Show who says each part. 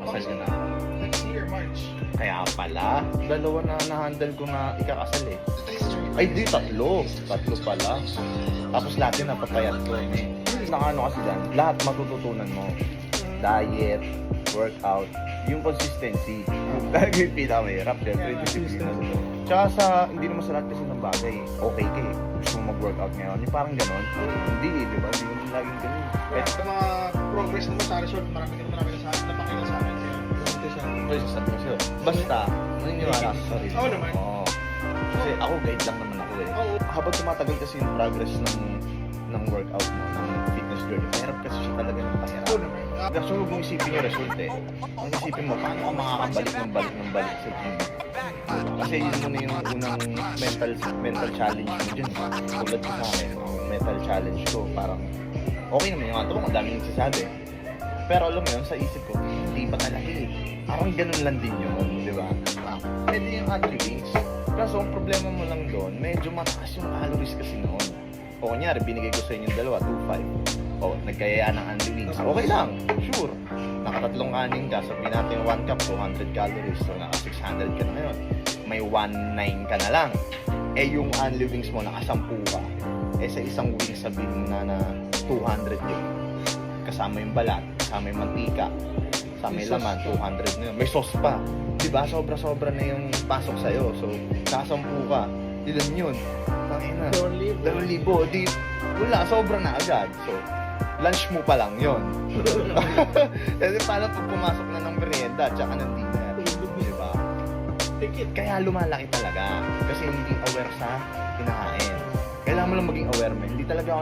Speaker 1: kasal yun na.
Speaker 2: Next year, March.
Speaker 1: Kaya pala, dalawa na na-handle ko na ikakasal eh. Ay di, tatlo pala. Tapos lahat yun napapayat ko. Nakaano kasi dyan, lahat matututunan mo. Diet, workout, yung consistency. Talaga yung pinakamahirap, syempre, disiplina. Tsaka sa, hindi naman sa lahat kasi ng bagay, okay ka eh. Gusto mo mag-workout ngayon, yung parang ganon. Hindi eh, di ba? Hindi mo laging ganon.
Speaker 2: Kaya sa mga progress naman sa resort, marami na napakita sa akin sila.
Speaker 1: Pwede sasabi ko sa'yo, basta, naniniwala ka sa sarili.
Speaker 2: Oo naman.
Speaker 1: Oo. Kasi ako, guide lang naman ako eh.
Speaker 2: Oo.
Speaker 1: Habang tumatagal kasi yung progress ng workout mo, ng fitness journey, mahirap kasi siya talaga ng pahirap.
Speaker 2: Oo naman.
Speaker 1: Kasi huwag mong isipin yung result eh. Ang isipin mo, paano ka makakabalik ng balik sa gym? Kasi yun muna yung unang mental challenge mo dyan. Tulad ko sa akin, ang mental challenge ko, parang okay naman yung ato ko, ang daming nagsasabi. Pero alam mo yun, sa isip ko, hindi pa talaga eh. Parang ganun lang din yun, di ba? Pwede yung Unli Wings. Kaso ang problema mo lang doon, medyo mataas yung calories kasi noon. O kunyari, binigay ko sa inyong dalawa, 2.5. O, nagkayayaan ng Unli Wings. Okay lang, sure. Nakatatlong kanin ka, sabihin natin yung 1 cup, 200 calories. So, naka 600 ka na ngayon. May 1.9 ka na lang. Eh, yung Unli Wings mo, naka 10 ka. Eh, sa isang wings, sabihin na 200 yun. Kasama yung balat, kasama yung mantika, kasama yung laman, 200 na yun. May sauce pa. Diba? Sobra-sobra na yung pasok sa'yo. So, kasampu ka. Ilan yun? Tangin na. 2,000. Di, wala. Sobra na agad. So, lunch mo pa lang yun. Kasi paano pag pumasok na ng merienda tsaka ng dinner? Diba? Kaya lumalaki talaga. Kasi hindi aware sa kinakain. Kailangan mo lang maging aware, man. Hindi talaga ako